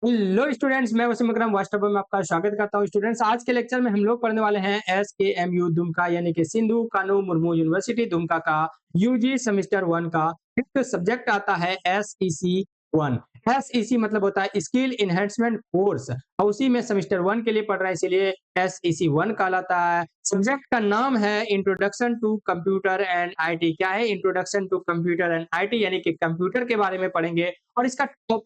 Hello students, मैं वसीम अकरम WhatsApp में आपका स्वागत करता हूं। स्टूडेंट्स, आज के लेक्चर में हम लोग पढ़ने वाले हैं SKMU दुमका यानी कि सिंधु कानू मुर्मू यूनिवर्सिटी दुमका का यूजी सेमेस्टर 1 का एक सब्जेक्ट आता है SEC 1। SEC मतलब होता है स्किल इनहेंसमेंट कोर्स और उसी में सेमेस्टर 1 के लिए पढ़ रहा है, इसीलिए SEC 1 कहलाता है। सब्जेक्ट का नाम है introduction to computer and IT। क्या है? Introduction to computer and IT यानी कि कंप्यूटर के बारे में पढ़ेंगे। और इसका टॉप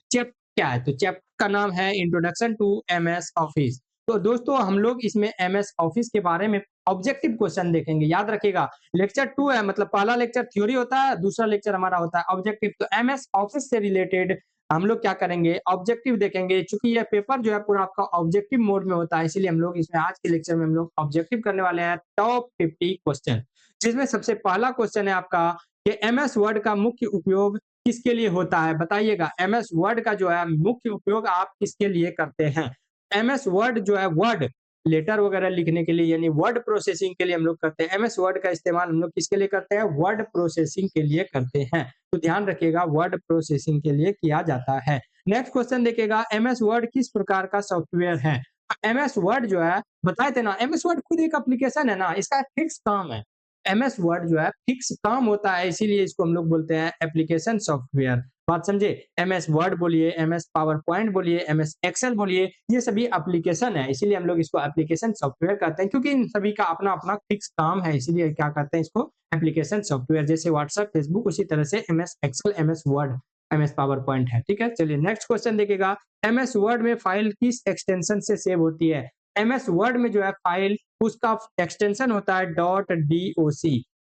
क्या है? तो चैप्टर का नाम है इंट्रोडक्शन टू MS ऑफिस। तो दोस्तों, हम लोग इसमें MS ऑफिस के बारे में ऑब्जेक्टिव क्वेश्चन देखेंगे। याद रखिएगा, लेक्चर 2 है, मतलब पहला लेक्चर थ्योरी होता है, दूसरा लेक्चर हमारा होता है ऑब्जेक्टिव। तो MS ऑफिस से रिलेटेड हम लोग क्या करेंगे? ऑब्जेक्टिव देखेंगे। चूंकि यह पेपर जो है पूरा आपका ऑब्जेक्टिव मोड में होता है, इसीलिए हम लोग इसमें आज के लेक्चर में हम लोग ऑब्जेक्टिव करने वाले हैं टॉप 50 क्वेश्चन, जिसमें सबसे पहला क्वेश्चन है आपका कि MS वर्ड का मुख्य उपयोग किसके लिए होता है? बताइएगा, MS वर्ड का जो है मुख्य उपयोग आप किसके लिए करते हैं? MS वर्ड जो है वर्ड लेटर वगैरह लिखने के लिए यानी वर्ड प्रोसेसिंग के लिए हम लोग करते हैं। MS वर्ड का इस्तेमाल हम लोग किसके लिए करते हैं? वर्ड प्रोसेसिंग के लिए करते हैं। तो ध्यान रखिएगा, वर्ड प्रोसेसिंग के लिए किया जाता है। नेक्स्ट क्वेश्चन देखिएगा, MS वर्ड किस प्रकार का सॉफ्टवेयर है? MS वर्ड जो है, बताए थे ना, MS वर्ड खुद एक एप्लीकेशन है ना, इसका फिक्स काम है। MS वर्ड जो है फिक्स काम होता है, इसीलिए इसको हम लोग बोलते हैं एप्लीकेशन सॉफ्टवेयर। बात समझे? MS वर्ड बोलिए, MS पावर पॉइंट बोलिए, MS एक्सेल बोलिए, ये सभी एप्लीकेशन है, इसीलिए हम लोग इसको एप्लीकेशन सॉफ्टवेयर कहते हैं, क्योंकि इन सभी का अपना अपना फिक्स काम है, इसीलिए क्या कहते हैं इसको? Application software. जैसे व्हाट्सएप, फेसबुक, उसी तरह से MS Excel, MS Word, MS PowerPoint है। ठीक है, चलिए नेक्स्ट क्वेश्चन देखिएगा, MS वर्ड में फाइल किस एक्सटेंशन से सेव होती है? MS वर्ड में जो है फाइल, उसका एक्सटेंशन होता है .doc।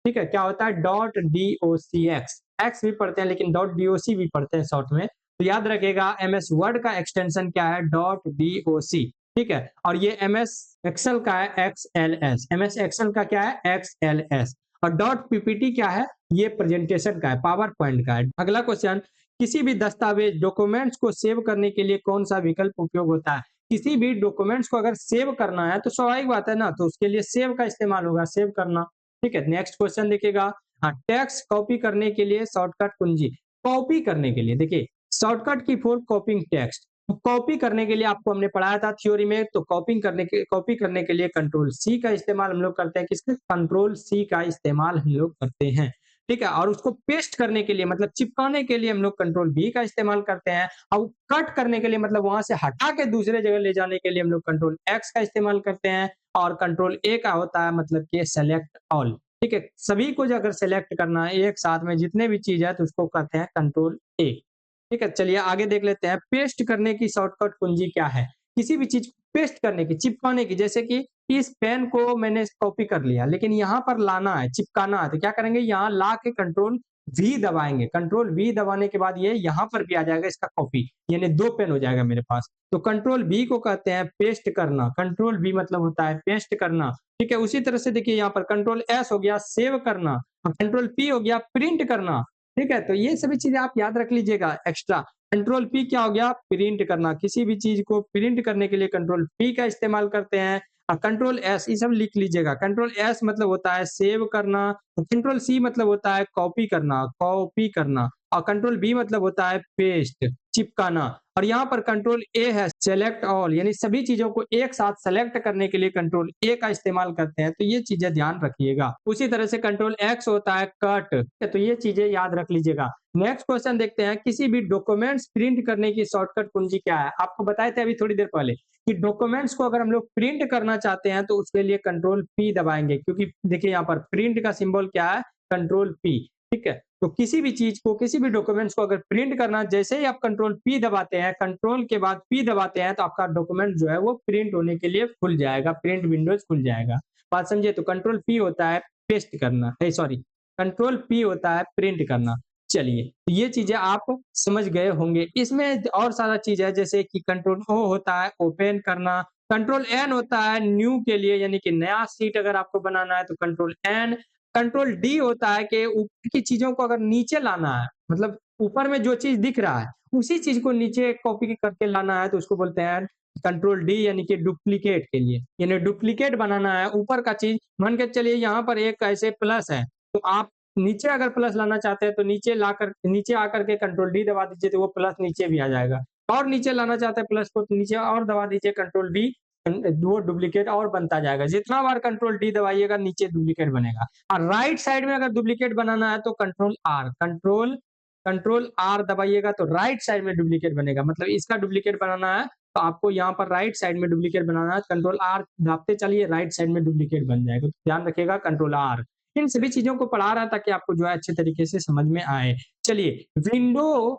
ठीक है, क्या होता है? .docx। एक्स भी पढ़ते हैं लेकिन .doc भी पढ़ते हैं शॉर्ट में। तो याद रखिएगा, MS वर्ड का एक्सटेंशन क्या है? .doc। ठीक है, और ये MS एक्सेल का है XLS। MS एक्सेल का क्या है? XLS। और .ppt क्या है? ये प्रेजेंटेशन का है, पावर पॉइंट का है। अगला क्वेश्चन, किसी भी दस्तावेज डॉक्यूमेंट्स को सेव करने के लिए कौन सा विकल्प उपयोग होता है? किसी भी डॉक्यूमेंट्स को अगर सेव करना है तो स्वाभाविक बात है ना, तो उसके लिए सेव का इस्तेमाल होगा, सेव करना। ठीक है, नेक्स्ट क्वेश्चन देखिएगा, हाँ, टेक्स्ट कॉपी करने के लिए शॉर्टकट कुंजी। कॉपी करने के लिए देखिए, शॉर्टकट की फॉर कॉपिंग टेक्स्ट। तो कॉपी करने के लिए आपको हमने पढ़ाया था थ्योरी में, तो कॉपी करने के लिए कंट्रोल सी का इस्तेमाल हम लोग करते हैं। किसका? कंट्रोल सी का इस्तेमाल हम लोग करते हैं। ठीक है, और उसको पेस्ट करने के लिए मतलब चिपकाने के लिए हम लोग कंट्रोल बी का इस्तेमाल करते हैं। और कट करने के लिए मतलब वहां से हटा के दूसरे जगह ले जाने के लिए हम लोग कंट्रोल एक्स का इस्तेमाल करते हैं। और कंट्रोल ए का होता है मतलब कि सेलेक्ट ऑल। ठीक है, सभी को जो अगर सेलेक्ट करना है एक साथ में जितने भी चीज है तो उसको करते हैं कंट्रोल ए। ठीक है, चलिए आगे देख लेते हैं, पेस्ट करने की शॉर्टकट कुंजी क्या है? किसी भी चीज को पेस्ट करने की, चिपकाने की, जैसे कि इस पेन को मैंने कॉपी कर लिया लेकिन यहाँ पर लाना है, चिपकाना है, तो क्या करेंगे? यहाँ ला के कंट्रोल वी दबाएंगे। कंट्रोल वी दबाने के बाद ये यहाँ पर भी आ जाएगा इसका कॉपी, यानी 2 पेन हो जाएगा मेरे पास। तो कंट्रोल बी को कहते हैं पेस्ट करना। कंट्रोल बी मतलब होता है पेस्ट करना। ठीक है, उसी तरह से देखिए यहाँ पर कंट्रोल एस हो गया सेव करना, और कंट्रोल पी हो गया प्रिंट करना। ठीक है, तो ये सभी चीजें आप याद रख लीजिएगा एक्स्ट्रा। कंट्रोल पी क्या हो गया? प्रिंट करना। किसी भी चीज को प्रिंट करने के लिए कंट्रोल पी का इस्तेमाल करते हैं। और कंट्रोल एस, ये सब लिख लीजिएगा। कंट्रोल एस मतलब होता है सेव करना, कंट्रोल सी मतलब होता है कॉपी करना, और कंट्रोल बी मतलब होता है पेस्ट, चिपकाना। और यहाँ पर कंट्रोल ए है सेलेक्ट ऑल, यानी सभी चीजों को एक साथ सेलेक्ट करने के लिए कंट्रोल ए का इस्तेमाल करते हैं। तो ये चीजें ध्यान रखिएगा। उसी तरह से कंट्रोल एक्स होता है कट, तो ये चीजें याद रख लीजिएगा। नेक्स्ट क्वेश्चन देखते हैं, किसी भी डॉक्यूमेंट्स प्रिंट करने की शॉर्टकट कुंजी क्या है? आपको बताए थे अभी थोड़ी देर पहले कि डॉक्यूमेंट्स को अगर हम लोग प्रिंट करना चाहते हैं तो उसके लिए कंट्रोल पी दबाएंगे, क्योंकि देखिए यहाँ पर प्रिंट का सिंबल क्या है? Control P. ठीक है, तो किसी भी चीज को, किसी भी डॉक्यूमेंट्स को अगर प्रिंट करना, जैसे ही आप कंट्रोल पी दबाते हैं, कंट्रोल के बाद पी दबाते हैं, तो आपका डॉक्यूमेंट जो है वो प्रिंट होने के लिए खुल जाएगा, प्रिंट विंडोज खुल जाएगा। बात समझिए? तो कंट्रोल पी होता है पेस्ट करना, सॉरी, कंट्रोल पी होता है प्रिंट करना। चलिए, तो ये चीजें आप समझ गए होंगे। इसमें और सारा चीज है, जैसे कि कंट्रोल ओ होता है ओपन करना, कंट्रोल एन होता है न्यू के लिए, यानी कि नया सीट अगर आपको बनाना है तो कंट्रोल एन। कंट्रोल डी होता है कि ऊपर की चीजों को अगर नीचे लाना है, मतलब ऊपर में जो चीज दिख रहा है उसी चीज को नीचे कॉपी करके लाना है, तो उसको बोलते हैं कंट्रोल डी, यानी कि डुप्लीकेट के लिए, यानी डुप्लीकेट बनाना है ऊपर का चीज। मान के चलिए यहाँ पर एक ऐसे प्लस है, तो आप नीचे अगर प्लस लाना चाहते हैं तो नीचे आकर के कंट्रोल डी दबा दीजिए, तो वो प्लस नीचे भी आ जाएगा। और नीचे लाना चाहते हैं प्लस को तो नीचे और दबा दीजिए कंट्रोल डी, वो डुप्लीकेट और बनता जाएगा। जितना बार कंट्रोल डी दबाइएगा नीचे डुप्लीकेट बनेगा। और राइट साइड में अगर डुप्लीकेट बनाना है तो कंट्रोल आर दबाइएगा तो राइट साइड में डुप्लीकेट बनेगा। मतलब इसका डुप्लीकेट बनाना है तो आपको यहाँ पर राइट साइड में डुप्लीकेट बनाना है, कंट्रोल आर दाबते चलिए, राइट साइड में डुप्लीकेट बन जाएगा। तो ध्यान रखिएगा कंट्रोल आर। इन सभी चीजों को पढ़ा रहा ताकि आपको जो है अच्छे तरीके से समझ में आए। चलिए, विंडो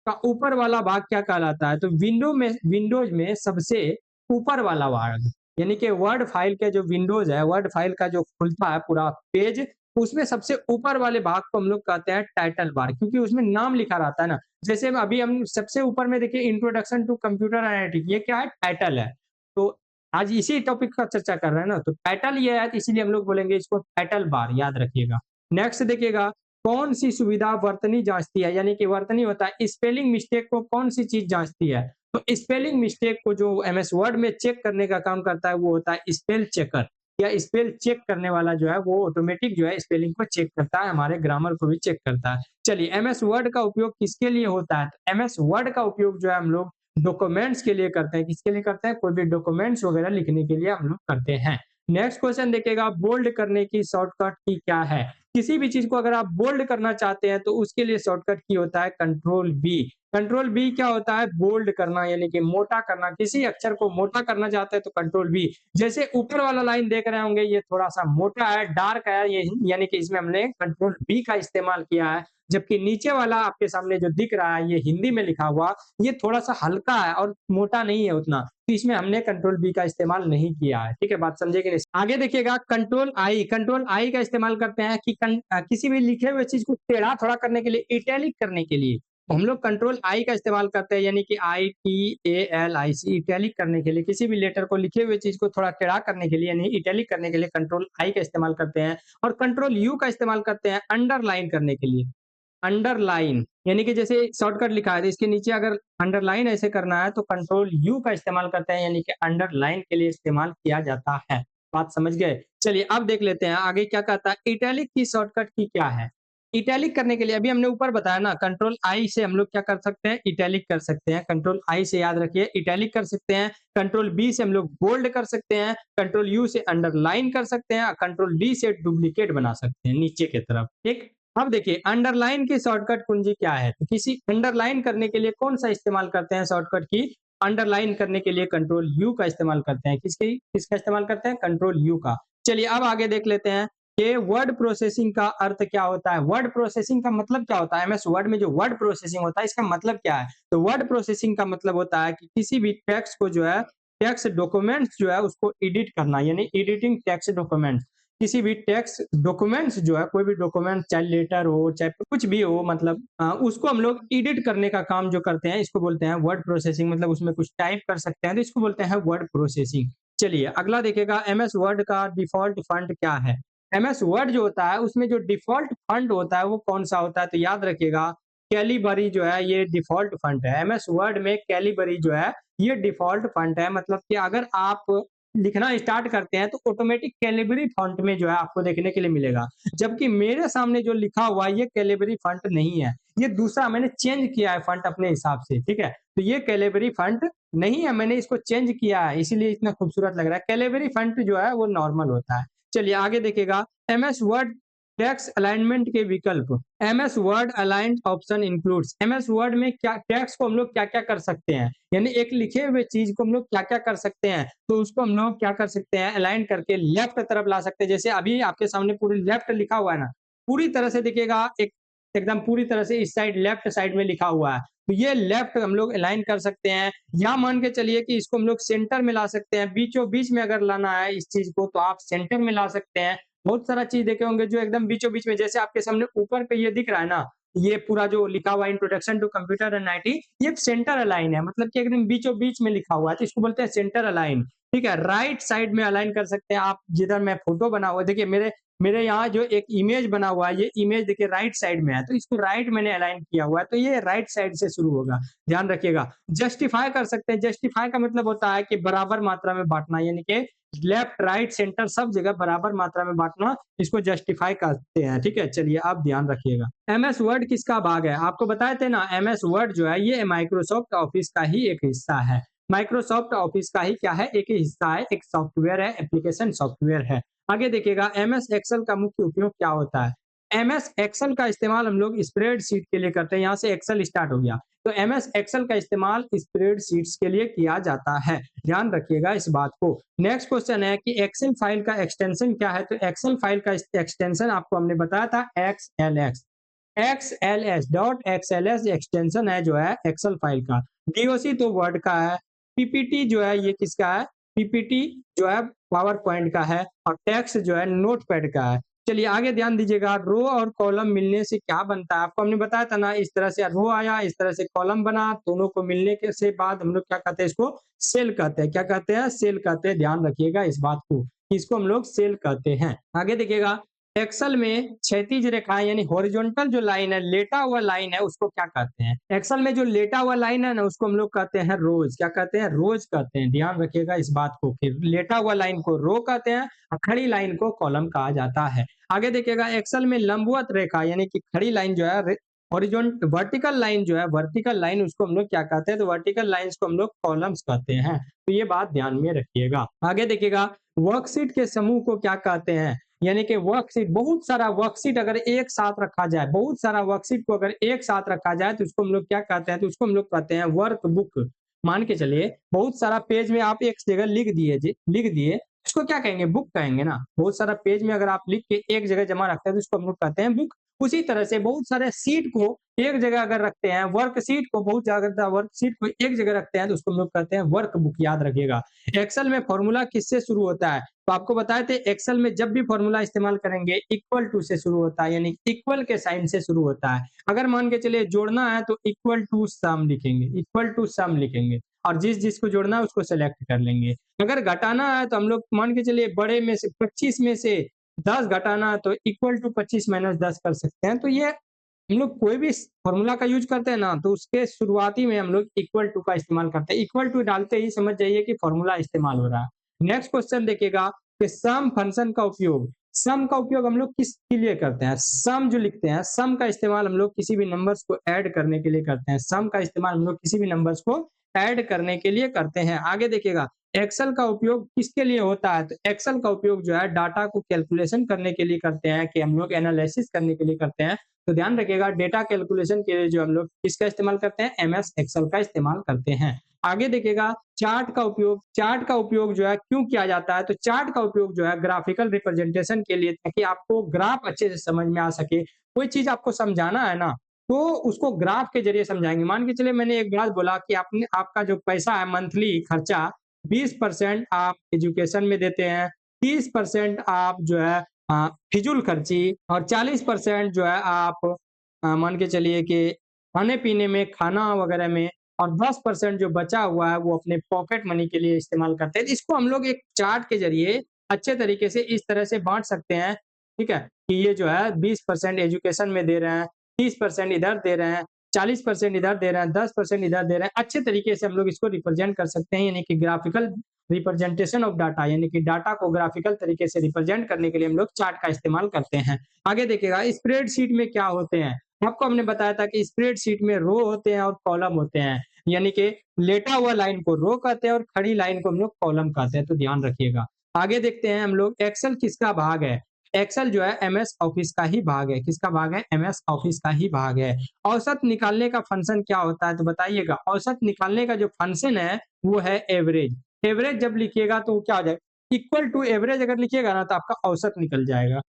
का ऊपर वाला भाग क्या कहलाता है? तो विंडोज में सबसे ऊपर वाला भाग, यानी कि वर्ड फाइल के जो विंडोज है, वर्ड फाइल का जो खुलता है पूरा पेज, उसमें सबसे ऊपर वाले भाग को हम लोग कहते हैं टाइटल बार, क्योंकि उसमें नाम लिखा रहता है ना। जैसे अभी हम सबसे ऊपर में देखिए इंट्रोडक्शन टू कंप्यूटर एनालिटिक्स, ये क्या है? टाइटल है। तो आज इसी टॉपिक का चर्चा कर रहे हैं ना, तो टाइटल ये है, तो इसीलिए हम लोग बोलेंगे इसको टाइटल बार, याद रखिएगा। नेक्स्ट देखिएगा, कौन सी सुविधा वर्तनी जांचती है? यानी कि वर्तनी होता है स्पेलिंग मिस्टेक को कौन सी चीज जांचती है? तो स्पेलिंग मिस्टेक को जो एमएस वर्ड में चेक करने का काम करता है वो होता है स्पेल चेकर, या स्पेल चेक करने वाला जो है वो ऑटोमेटिक जो है स्पेलिंग को चेक करता है, हमारे ग्रामर को भी चेक करता है। चलिए, एमएस वर्ड का उपयोग किसके लिए होता है? तो एमएस वर्ड का उपयोग जो है हम लोग डॉक्यूमेंट्स के लिए करते हैं। किसके लिए करते हैं? कोई भी डॉक्यूमेंट्स वगैरह लिखने के लिए हम लोग करते हैं। नेक्स्ट क्वेश्चन देखिएगा, बोल्ड करने की शॉर्टकट की क्या है? किसी भी चीज को अगर आप बोल्ड करना चाहते हैं तो उसके लिए शॉर्टकट की होता है कंट्रोल बी। कंट्रोल बी क्या होता है? बोल्ड करना, यानी कि मोटा करना। किसी अक्षर को मोटा करना चाहते हैं तो कंट्रोल बी। जैसे ऊपर वाला लाइन देख रहे होंगे, ये थोड़ा सा मोटा है, डार्क है, ये यानी कि इसमें हमने कंट्रोल बी का इस्तेमाल किया है। जबकि नीचे वाला आपके सामने जो दिख रहा है, ये हिंदी में लिखा हुआ, ये थोड़ा सा हल्का है और मोटा नहीं है उतना, तो इसमें हमने कंट्रोल बी का इस्तेमाल नहीं किया है। ठीक है, बात समझे कि नहीं? आगे देखिएगा, कंट्रोल आई का इस्तेमाल करते हैं कि किसी भी लिखे हुए चीज को टेढ़ा थोड़ा करने के लिए, इटैलिक करने के लिए हम लोग कंट्रोल आई का इस्तेमाल करते हैं, यानी कि ITALIC, इटैलिक करने के लिए। किसी भी लेटर को लिखे हुए चीज को थोड़ा टेढ़ा करने के लिए, यानी इटैलिक करने के लिए कंट्रोल आई का इस्तेमाल करते हैं। और कंट्रोल यू का इस्तेमाल करते हैं अंडरलाइन करने के लिए। अंडरलाइन यानी कि जैसे शॉर्टकट लिखा है तो इसके नीचे अगर अंडरलाइन ऐसे करना है तो कंट्रोल यू का इस्तेमाल करते हैं, यानी कि अंडरलाइन के लिए इस्तेमाल किया जाता है। बात समझ गए? चलिए अब देख लेते हैं आगे क्या कहता है। इटैलिक की शॉर्टकट की क्या है? इटैलिक करने के लिए अभी हमने ऊपर बताया ना, कंट्रोल आई से हम लोग क्या कर सकते हैं? इटैलिक कर सकते हैं। कंट्रोल आई से याद रखिए इटैलिक कर सकते हैं। कंट्रोल बी से हम लोग बोल्ड कर सकते हैं। कंट्रोल यू से अंडरलाइन कर सकते हैं। कंट्रोल डी से डुप्लीकेट बना सकते हैं नीचे की तरफ। ठीक, अब देखिए अंडरलाइन की शॉर्टकट कुंजी क्या है? तो किसी अंडरलाइन करने के लिए कौन सा इस्तेमाल करते हैं शॉर्टकट की? अंडरलाइन करने के लिए कंट्रोल यू का इस्तेमाल करते हैं। किसका इस्तेमाल करते हैं? कंट्रोल यू का। चलिए अब आगे देख लेते हैं कि वर्ड प्रोसेसिंग का अर्थ क्या होता है। वर्ड प्रोसेसिंग का मतलब क्या होता है? एमएस वर्ड में जो वर्ड प्रोसेसिंग होता है इसका मतलब क्या है? तो वर्ड प्रोसेसिंग का मतलब होता है कि किसी भी टेक्स्ट को जो है, टेक्स्ट डॉक्यूमेंट्स जो है उसको एडिट करना, यानी एडिटिंग टेक्स्ट डॉक्यूमेंट्स। किसी भी टेक्स्ट डॉक्यूमेंट्स जो है, कोई भी डॉक्यूमेंट चाहे लेटर हो चाहे कुछ भी हो, मतलब उसको हम लोग एडिट करने का काम जो करते हैं इसको बोलते हैं वर्ड प्रोसेसिंग। मतलब उसमें कुछ टाइप कर सकते हैं तो इसको बोलते हैं वर्ड प्रोसेसिंग। चलिए अगला देखिएगा, एमएस वर्ड का डिफॉल्ट फॉन्ट क्या है? एमएस वर्ड जो होता है उसमें जो डिफॉल्ट फॉन्ट होता है वो कौन सा होता है? तो याद रखिएगा कैलिबरी जो है ये डिफॉल्ट फॉन्ट है। एमएस वर्ड में कैलिबरी जो है ये डिफॉल्ट फॉन्ट है। मतलब कि अगर आप लिखना स्टार्ट करते हैं तो ऑटोमेटिक कैलिबरी फॉन्ट में जो है आपको देखने के लिए मिलेगा। जबकि मेरे सामने जो लिखा हुआ है ये कैलिबरी फॉन्ट नहीं है, ये दूसरा मैंने चेंज किया है फॉन्ट अपने हिसाब से। ठीक है, तो ये कैलिबरी फॉन्ट नहीं है, मैंने इसको चेंज किया है इसीलिए इतना खूबसूरत लग रहा है। कैलिबरी फॉन्ट जो है वो नॉर्मल होता है। चलिए आगे देखिएगा, एमएस वर्ड टेक्स्ट अलाइनमेंट के विकल्प। MS word aligned option includes. MS word में क्या टेक्स्ट को हम लोग क्या क्या कर सकते हैं, यानी एक लिखे हुए चीज को हम लोग क्या क्या कर सकते हैं, तो उसको हम लोग क्या कर सकते हैं? अलाइन करके लेफ्ट तरफ ला सकते हैं। जैसे अभी आपके सामने पूरी लेफ्ट लिखा हुआ है ना, पूरी तरह से देखिएगा एक एकदम पूरी तरह से इस साइड लेफ्ट साइड में लिखा हुआ है, तो ये लेफ्ट हम लोग अलाइन कर सकते हैं। या मान के चलिए कि इसको हम लोग सेंटर में ला सकते हैं, बीचों बीच में अगर लाना है इस चीज को तो आप सेंटर में ला सकते हैं। बहुत सारा चीज देखे होंगे जो एकदम बीचों बीच में, जैसे आपके सामने ऊपर पे ये दिख रहा है ना, ये पूरा जो लिखा हुआ है introduction to computer and IT, ये सेंटर अलाइन है, मतलब कि एकदम बीचों बीच में लिखा हुआ है तो इसको बोलते हैं सेंटर अलाइन। ठीक है, राइट साइड में अलाइन कर सकते हैं आप। जिधर मैं फोटो बना हुआ है, देखिए मेरे मेरे यहाँ जो एक इमेज बना हुआ है, ये इमेज देखिए राइट साइड में है तो इसको राइट मैंने अलाइन किया हुआ है, तो ये राइट साइड से शुरू होगा, ध्यान रखिएगा। जस्टिफाई कर सकते हैं। जस्टिफाई का मतलब होता है कि बराबर मात्रा में बांटना, यानी कि लेफ्ट राइट सेंटर सब जगह बराबर मात्रा में बांटना इसको जस्टिफाई करते हैं। ठीक है, चलिए आप ध्यान रखिएगा। एमएस वर्ड किसका भाग है? आपको बताए थे ना, एमएस वर्ड जो है ये माइक्रोसॉफ्ट ऑफिस का ही एक हिस्सा है। माइक्रोसॉफ्ट ऑफिस का ही क्या है, एक ही हिस्सा है, एक सॉफ्टवेयर है, एप्लीकेशन सॉफ्टवेयर है। आगे देखिएगा, एमएस एक्सेल का मुख्य उपयोग क्या होता है? एमएस एक्सेल का इस्तेमाल हम लोग स्प्रेडशीट के लिए करते हैं। यहाँ से एक्सेल स्टार्ट हो गया, तो एमएस एक्सेल का इस्तेमाल स्प्रेडशीट्स के लिए किया जाता है। ध्यान रखिएगा इस बात को। नेक्स्ट क्वेश्चन है कि एक्सेल फाइल का एक्सटेंशन क्या है? तो एक्सेल फाइल का एक्सटेंशन आपको हमने बताया था XLS। XLS dot XLS extension है जो है एक्सेल फाइल का। DOC तो वर्ड का है। PPT जो है ये किसका है? PPT जो है पावर पॉइंट का है, और टेक्स्ट जो है नोटपैड का है। चलिए आगे ध्यान दीजिएगा, रो और कॉलम मिलने से क्या बनता है? आपको हमने बताया था ना, इस तरह से रो आया, इस तरह से कॉलम बना, दोनों को मिलने के से बाद हम लोग क्या कहते हैं, इसको सेल कहते हैं। क्या कहते हैं? सेल कहते हैं। ध्यान रखिएगा इस बात को, इसको हम लोग सेल कहते हैं। आगे देखिएगा, एक्सेल में क्षैतिज रेखाएं यानी हॉरिजॉन्टल जो लाइन है, लेटा हुआ लाइन है, उसको क्या कहते हैं? एक्सेल में जो लेटा हुआ लाइन है ना, उसको हम लोग कहते हैं रोज। क्या कहते हैं? रोज कहते हैं। ध्यान रखिएगा इस बात को, फिर लेटा हुआ लाइन को रो कहते हैं और खड़ी लाइन को कॉलम कहा जाता है। आगे देखिएगा, एक्सेल में लंबवत रेखा यानी कि खड़ी लाइन जो है, हॉरिजॉन्ट वर्टिकल लाइन जो है, वर्टिकल लाइन उसको हम लोग क्या कहते हैं? तो वर्टिकल लाइंस को हम लोग कॉलम्स कहते हैं। तो ये बात ध्यान में रखिएगा। आगे देखिएगा, वर्कशीट के समूह को क्या कहते हैं? यानी कि वर्कशीट, बहुत सारा वर्कशीट अगर एक साथ रखा जाए, बहुत सारा वर्कशीट को अगर एक साथ रखा जाए तो उसको हम लोग क्या कहते हैं? तो उसको हम लोग कहते हैं वर्क बुक। मान के चलिए बहुत सारा पेज में आप एक जगह लिख दिए, इसको क्या कहेंगे? बुक कहेंगे ना। बहुत सारा पेज में अगर आप लिख के एक जगह जमा रखते हैं तो इसको हम लोग कहते हैं बुक। उसी तरह से बहुत सारे सीट को एक जगह अगर रखते हैं, वर्कशीट को, बहुत ज्यादा वर्कशीट को एक जगह रखते हैं तो उसको हम लोग कहते हैं वर्क बुक। याद रखिएगा। एक्सेल में फॉर्मूला किससे शुरू होता है? तो आपको बताए थे एक्सेल में जब भी फॉर्मूला इस्तेमाल करेंगे इक्वल टू से शुरू होता है, यानी इक्वल के साइन से शुरू होता है। अगर मान के चलिए जोड़ना है तो इक्वल टू सम लिखेंगे, इक्वल टू सम लिखेंगे, और जिसको जोड़ना है उसको सेलेक्ट कर लेंगे। अगर घटाना है तो हम लोग मान के चलिए बड़े में से 25 में से 10 घटाना है तो इक्वल टू 25 माइनस 10 कर सकते हैं। तो ये हम लोग कोई भी फॉर्मूला का यूज करते हैं ना, तो उसके शुरुआती में हम लोग इक्वल टू का इस्तेमाल करते हैं। इक्वल टू डालते ही समझ जाइए कि फॉर्मूला इस्तेमाल हो रहा है। नेक्स्ट क्वेश्चन देखिएगा कि सम फंक्शन का उपयोग, सम का उपयोग हम लोग किसके लिए करते हैं? सम जो लिखते हैं, सम का इस्तेमाल हम लोग किसी भी नंबर्स को ऐड करने के लिए करते हैं। सम का इस्तेमाल हम लोग किसी भी नंबर्स को ऐड करने के लिए करते हैं। आगे देखिएगा, एक्सेल का उपयोग किसके लिए होता है? तो एक्सेल का उपयोग जो है डाटा को कैलकुलेशन करने के लिए करते हैं, कि हम लोग एनालिसिस करने के लिए करते हैं। तो ध्यान रखिएगा, डेटा कैलकुलेशन के लिए जो हम लोग किसका इस्तेमाल करते हैं? एमएस एक्सेल का इस्तेमाल करते हैं। आगे देखिएगा, चार्ट का उपयोग, चार्ट का उपयोग जो है क्यों किया जाता है? तो चार्ट का उपयोग जो है ग्राफिकल रिप्रेजेंटेशन के लिए, ताकि आपको ग्राफ अच्छे से समझ में आ सके। कोई चीज आपको समझाना है ना, तो उसको ग्राफ के जरिए समझाएंगे। मान के चलिए मैंने एक बात बोला कि आपने, आपका जो पैसा है मंथली खर्चा, 20% आप एजुकेशन में देते हैं, 30% आप जो है फिजूल खर्ची, और 40% जो है आप मान के चलिए कि खाने पीने में, खाना वगैरह में, और 10% जो बचा हुआ है वो अपने पॉकेट मनी के लिए इस्तेमाल करते हैं। तो इसको हम लोग एक चार्ट के जरिए अच्छे तरीके से इस तरह से बांट सकते हैं, ठीक है, कि ये जो है 20% एजुकेशन में दे रहे हैं, 30% इधर दे रहे हैं, 40% इधर दे रहे हैं, 10% इधर दे रहे हैं। अच्छे तरीके से हम लोग इसको रिप्रेजेंट कर सकते हैं, यानी कि ग्राफिकल रिप्रेजेंटेशन ऑफ डाटा, यानी कि डाटा को ग्राफिकल तरीके से रिप्रेजेंट करने के लिए हम लोग चार्ट का इस्तेमाल करते हैं। आगे देखिएगा, स्प्रेडशीट में क्या होते हैं? आपको हमने बताया था कि स्प्रेडशीट में रो होते हैं और कॉलम होते हैं, यानी कि लेटा हुआ लाइन को रो कहते हैं और खड़ी लाइन को हम लोग कॉलम कहते हैं। तो ध्यान रखिएगा। आगे देखते हैं हम लोग, एक्सेल किसका भाग है? एक्सेल जो है एमएस ऑफिस का ही भाग है। किसका भाग है? एमएस ऑफिस का ही भाग है। औसत निकालने का फंक्शन क्या होता है? तो बताइएगा। औसत निकालने का जो फंक्शन है वो है एवरेज। एवरेज जब लिखिएगा तो क्या हो जाएगा? इक्वल टू एवरेज अगर लिखिएगा ना तो आपका औसत निकल जाएगा,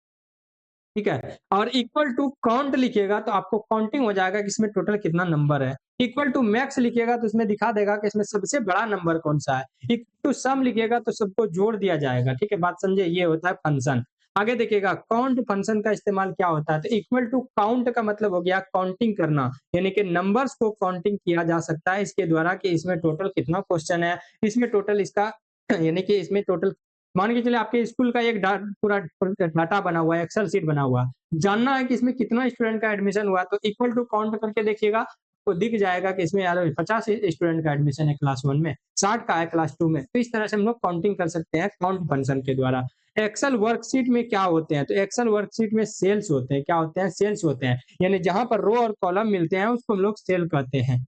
ठीक है। और इक्वल टू काउंट लिखिएगा तो आपको काउंटिंग हो जाएगा कि इसमें टोटल कितना नंबर है। इक्वल टू मैक्स लिखिएगा तो इसमें दिखा देगा कि इसमें सबसे बड़ा नंबर कौन सा है। इक्वल टू सम लिखिएगा तो सबको जोड़ दिया जाएगा, ठीक है, बात समझे? ये होता है फंक्शन। आगे देखिएगा, काउंट फंक्शन का इस्तेमाल क्या होता है? तो इक्वल टू काउंट का मतलब हो गया काउंटिंग करना, यानी कि नंबर्स को काउंटिंग किया जा सकता है इसके द्वारा, कि इसमें टोटल कितना क्वेश्चन है, इसमें टोटल इसका यानी कि इसमें टोटल, मान के चलिए आपके स्कूल का एक पूरा डाटा बना हुआ है, एक्सेल शीट बना हुआ है, जानना है कि इसमें कितना स्टूडेंट का एडमिशन हुआ, तो इक्वल टू काउंट करके देखिएगा, आपको दिख जाएगा कि इसमें यार 50 स्टूडेंट का एडमिशन है क्लास 1 में, 60 का है क्लास 2 में। तो इस तरह से हम लोग काउंटिंग कर सकते हैं काउंट फंक्शन के द्वारा। एक्सेल वर्कशीट में क्या होते हैं? तो एक्सेल वर्कशीट में सेल्स होते हैं। क्या होते हैं? सेल्स होते हैं। यानी जहाँ पर रो और कॉलम मिलते हैं उसको हम लोग सेल कहते हैं।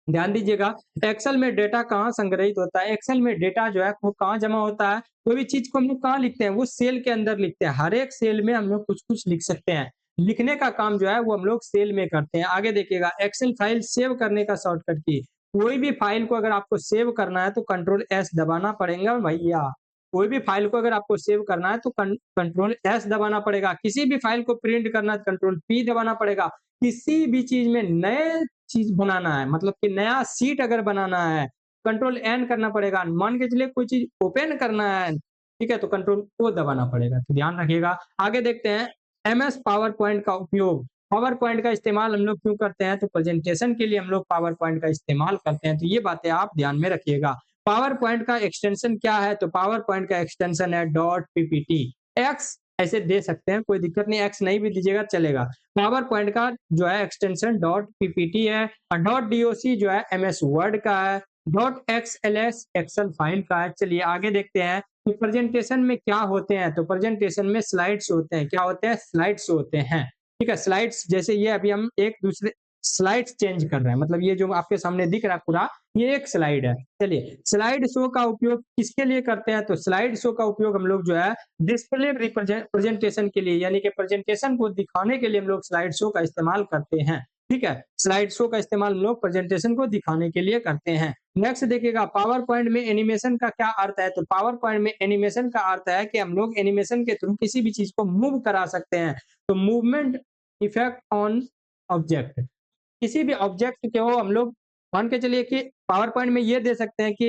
ध्यान दीजिएगा, एक्सेल में डेटा कहाँ संग्रहित होता है? एक्सेल में डेटा जो है वो कहाँ जमा होता है? कोई भी चीज़ को हम लोग कहाँ लिखते हैं? वो सेल के अंदर लिखते हैं। हर एक सेल में हम लोग कुछ-कुछ लिख सकते हैं। लिखने का काम जो है वो हम लोग सेल में करते हैं। आगे देखिएगा, एक्सेल फाइल सेव करने का शॉर्टकट की। कोई भी फाइल को अगर आपको सेव करना है तो कंट्रोल एस दबाना पड़ेगा भैया। कोई भी फाइल को अगर आपको सेव करना है तो कंट्रोल एस दबाना पड़ेगा। किसी भी फाइल को प्रिंट करना है तो कंट्रोल पी दबाना पड़ेगा। किसी भी चीज़ में नए चीज़ बनाना है, मतलब कि नया शीट अगर बनाना है, कंट्रोल एन करना पड़ेगा। मान के चलिए कोई चीज़ ओपन करना है, ठीक है? तो कंट्रोल ओ दबाना पड़ेगा। तो ध्यान रखिएगा। आगे देखते हैं, एमएस पावर पॉइंट का उपयोग। पावर पॉइंट का इस्तेमाल हम लोग क्यों करते हैं? तो प्रेजेंटेशन के लिए हम लोग पावर पॉइंट का इस्तेमाल करते हैं। तो ये बातें आप ध्यान में रखिएगा। पावर पॉइंट का एक्सटेंशन क्या है? तो पावर पॉइंट का एक्सटेंशन है डॉट पीपीटी। एक्स ऐसे दे सकते हैं, कोई दिक्कत नहीं, एक्स नहीं भी दीजिएगा चलेगा। पावर पॉइंट का जो है एक्सटेंशन डॉट पीपीटी है और डॉट डॉक जो है एमएस वर्ड का है, डॉट एक्सएलएस एक्सेल फाइल का है। चलिए आगे देखते हैं कि प्रेजेंटेशन में क्या होते हैं। तो प्रेजेंटेशन में स्लाइड्स होते हैं। क्या होते हैं? स्लाइड्स होते हैं। ठीक है, स्लाइड्स जैसे ये अभी हम एक दूसरे स्लाइड्स चेंज कर रहे हैं, मतलब ये जो आपके सामने दिख रहा है पूरा, ये एक स्लाइड है। चलिए, स्लाइड शो का उपयोग किसके लिए करते हैं? तो स्लाइड शो का उपयोग हम लोग जो है डिस्प्ले प्रेजेंटेशन के लिए, यानी कि प्रेजेंटेशन को दिखाने के लिए हम लोग स्लाइड शो का इस्तेमाल करते हैं। ठीक है, स्लाइड शो का इस्तेमाल हम लोग प्रेजेंटेशन को दिखाने के लिए करते हैं। नेक्स्ट देखिएगा, पावर पॉइंट में एनिमेशन का क्या अर्थ है? तो पावर पॉइंट में एनिमेशन का अर्थ है कि हम लोग एनिमेशन के थ्रू किसी भी चीज को मूव करा सकते हैं। तो मूवमेंट इफेक्ट ऑन ऑब्जेक्ट, किसी भी ऑब्जेक्ट को हम लोग मान के चलिए कि पावर पॉइंट में ये दे सकते हैं कि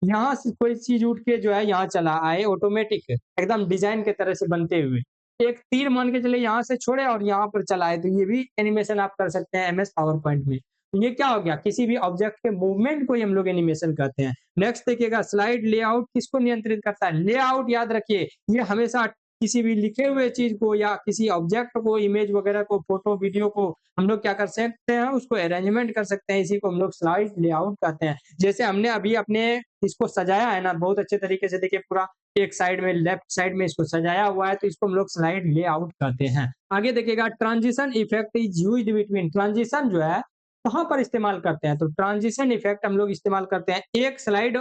यहाँ से कोई चीज उठ के जो है यहाँ चला आए, ऑटोमेटिक एकदम डिजाइन के तरह से बनते हुए। एक तीर मान के चलिए यहाँ से छोड़े और यहाँ पर चला आए, तो ये भी एनिमेशन आप कर सकते हैं एमएस पावर पॉइंट में। तो ये क्या हो गया? किसी भी ऑब्जेक्ट के मूवमेंट को ही हम लोग एनिमेशन कहते हैं। नेक्स्ट देखिएगा, स्लाइड लेआउट किसको नियंत्रित करता है? लेआउट याद रखिए, ये हमेशा किसी भी लिखे हुए चीज को या किसी ऑब्जेक्ट को, इमेज वगैरह को, फोटो वीडियो को हम लोग क्या कर सकते हैं? उसको अरेंजमेंट कर सकते हैं। इसी को हम लोग स्लाइड लेआउट कहते हैं। जैसे हमने अभी अपने इसको सजाया है ना बहुत अच्छे तरीके से, देखिए पूरा एक साइड में, लेफ्ट साइड में इसको सजाया हुआ है, तो इसको हम लोग स्लाइड लेआउट कहते हैं। आगे देखिएगा, transition effect is used between. Transition जो है कहाँ पर इस्तेमाल करते हैं? तो ट्रांजिशन इफेक्ट हम लोग इस्तेमाल करते हैं एक स्लाइड,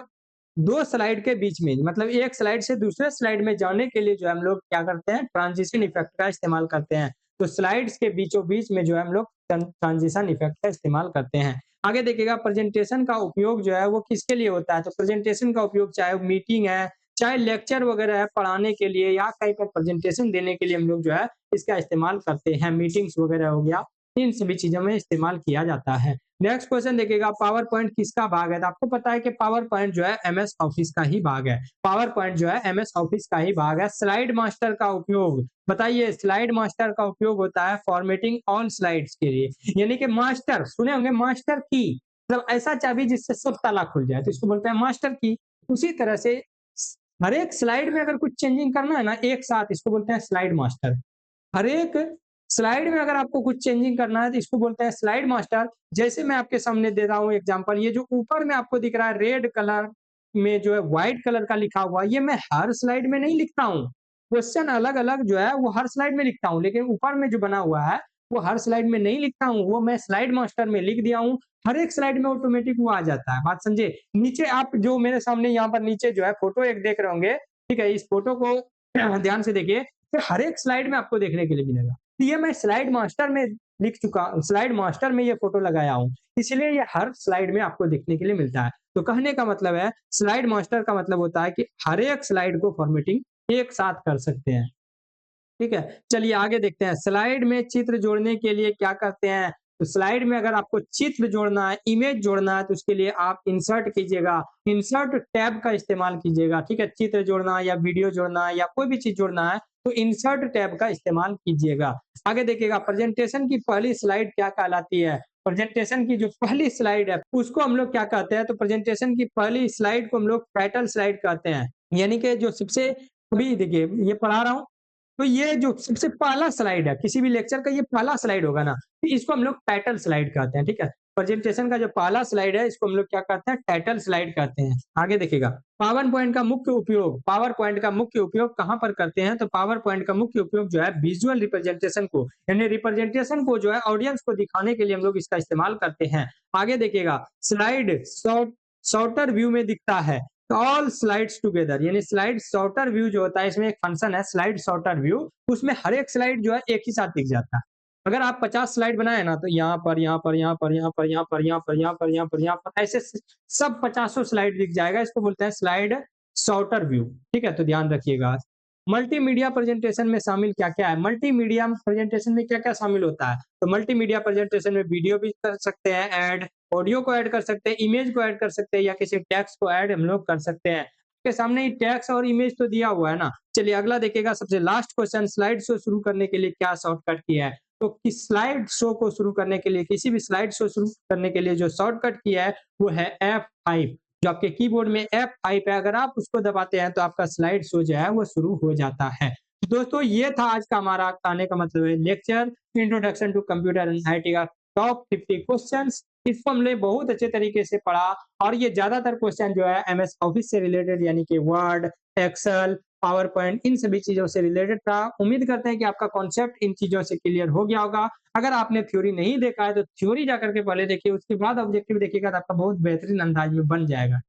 दो स्लाइड के बीच में, मतलब एक स्लाइड से दूसरे स्लाइड में जाने के लिए जो है हम लोग क्या करते हैं? ट्रांजिशन इफेक्ट का इस्तेमाल करते हैं। तो स्लाइड्स के बीचों बीच में जो है हम लोग ट्रांजिशन इफेक्ट का इस्तेमाल करते हैं। आगे देखिएगा, प्रेजेंटेशन का उपयोग जो है वो किसके लिए होता है? तो प्रेजेंटेशन का उपयोग चाहे मीटिंग है, चाहे लेक्चर वगैरह है पढ़ाने के लिए, या कहीं पर प्रेजेंटेशन देने के लिए हम लोग जो है इसका इस्तेमाल करते हैं। मीटिंग्स वगैरह हो गया, इन सभी चीजों में इस्तेमाल किया जाता है। नेक्स्ट क्वेश्चन देखिएगा, पावर पॉइंट किसका भाग है? तो आपको पता है कि पावर पॉइंट जो है एमएस ऑफिस का ही भाग है। पावर पॉइंट जो है एमएस ऑफिस का ही भाग है। स्लाइड मास्टर का उपयोग बताइए। स्लाइड मास्टर का उपयोग होता है फॉर्मेटिंग ऑन स्लाइड्स के लिए, यानी कि मास्टर सुने होंगे, मास्टर की मतलब ऐसा चाबी जिससे सब ताला खुल जाए, तो इसको बोलते हैं मास्टर की। उसी तरह से हर एक स्लाइड में अगर कुछ चेंजिंग करना है ना एक साथ, इसको बोलते हैं स्लाइड मास्टर। हर एक स्लाइड में अगर आपको कुछ चेंजिंग करना है तो इसको बोलते हैं स्लाइड मास्टर। जैसे मैं आपके सामने दे रहा हूँ एग्जांपल, ये जो ऊपर में आपको दिख रहा है रेड कलर में जो है व्हाइट कलर का लिखा हुआ, ये मैं हर स्लाइड में नहीं लिखता हूँ। क्वेश्चन अलग अलग जो है वो हर स्लाइड में लिखता हूँ, लेकिन ऊपर में जो बना हुआ है वो हर स्लाइड में नहीं लिखता हूँ, वो मैं स्लाइड मास्टर में लिख दिया हूँ। हर एक स्लाइड में ऑटोमेटिक वो आ जाता है। बात समझे? नीचे आप जो मेरे सामने यहाँ पर नीचे जो है फोटो एक देख रहे होंगे, ठीक है, इस फोटो को ध्यान से देखिए, तो हर एक स्लाइड में आपको देखने के लिए मिलेगा। ये मैं स्लाइड मास्टर में लिख चुका, स्लाइड मास्टर में ये फोटो लगाया हूँ, इसलिए ये हर स्लाइड में आपको देखने के लिए मिलता है। तो कहने का मतलब है, स्लाइड मास्टर का मतलब होता है कि हर एक स्लाइड को फॉर्मेटिंग एक साथ कर सकते हैं। ठीक है, चलिए आगे देखते हैं। स्लाइड में चित्र जोड़ने के लिए क्या करते हैं? तो स्लाइड में अगर आपको चित्र जोड़ना है, इमेज जोड़ना है, तो उसके लिए आप इंसर्ट कीजिएगा, इंसर्ट टैब का इस्तेमाल कीजिएगा। ठीक है, चित्र जोड़ना है या वीडियो जोड़ना है या कोई भी चीज जोड़ना है तो इंसर्ट टैब का इस्तेमाल कीजिएगा। आगे देखिएगा, प्रेजेंटेशन की पहली स्लाइड क्या कहलाती है? प्रेजेंटेशन की जो पहली स्लाइड है उसको हम लोग क्या कहते हैं? तो प्रेजेंटेशन की पहली स्लाइड को हम लोग टाइटल स्लाइड कहते हैं, यानी कि जो सबसे, अभी देखिए ये पढ़ा रहा हूँ, तो ये जो सबसे पहला स्लाइड है, किसी भी लेक्चर का ये पहला स्लाइड होगा ना, तो इसको हम लोग टाइटल स्लाइड कहते हैं, ठीक है? प्रेजेंटेशन का जो पहला स्लाइड है, इसको हम लोग क्या कहते हैं? टाइटल स्लाइड कहते हैं। आगे देखिएगा, पावर पॉइंट का मुख्य उपयोग कहाँ पर करते हैं? तो पावर पॉइंट का मुख्य उपयोग जो है विजुअल रिप्रेजेंटेशन को, यानी रिप्रेजेंटेशन को जो है ऑडियंस को दिखाने के लिए हम लोग इसका इस्तेमाल करते हैं। आगे देखिएगा, स्लाइड शॉर्टर व्यू में दिखता है। ऑल स्लाइड्स टुगेदर, यानी स्लाइड शॉर्टर व्यू जो होता है, इसमें एक फंक्शन है स्लाइड शॉर्टर व्यू, उसमें हर एक स्लाइड जो है एक ही साथ दिख जाता है। अगर आप 50 स्लाइड बनाए ना, तो यहाँ पर यहाँ पर यहाँ पर यहाँ पर यहाँ पर यहाँ पर यहाँ पर यहाँ पर यहाँ पर ऐसे सब 50 स्लाइड दिख जाएगा। इसको बोलते हैं स्लाइड शॉर्टर व्यू, ठीक है? तो ध्यान रखिएगा। मल्टीमीडिया प्रेजेंटेशन में शामिल क्या क्या है? मल्टीमीडिया प्रेजेंटेशन में क्या क्या शामिल होता है? तो मल्टीमीडिया प्रेजेंटेशन में वीडियो भी कर सकते हैं ऐड, ऑडियो को ऐड कर सकते हैं, इमेज को ऐड कर सकते हैं, या किसी टेक्स्ट को ऐड हम लोग कर सकते हैं। आपके सामने ही टेक्स्ट और इमेज तो दिया हुआ है ना। चलिए अगला देखिएगा, सबसे लास्ट क्वेश्चन, स्लाइड शो शुरू करने के लिए क्या शॉर्टकट किया है? तो किस स्लाइड शो को शुरू करने के लिए, किसी भी स्लाइड शो शुरू करने के लिए जो शॉर्टकट किया है वो है F5। जो आपके कीबोर्ड में F5 है, अगर आप उसको दबाते हैं तो आपका स्लाइड शो जो है वो शुरू हो जाता है। तो दोस्तों ये था आज का हमारा कहने का मतलब है lecture, introduction to computer and IT का टॉप 50 क्वेश्चंस। इसको हमने बहुत अच्छे तरीके से पढ़ा, और ये ज्यादातर क्वेश्चन जो है एमएस ऑफिस से रिलेटेड, यानी कि वर्ड, एक्सेल, पावर पॉइंट, इन सभी चीजों से रिलेटेड था। उम्मीद करते हैं कि आपका कॉन्सेप्ट इन चीजों से क्लियर हो गया होगा। अगर आपने थ्योरी नहीं देखा है तो थ्योरी जाकर के पहले देखिए, उसके बाद ऑब्जेक्टिव देखिएगा तो आपका बहुत बेहतरीन अंदाज में बन जाएगा।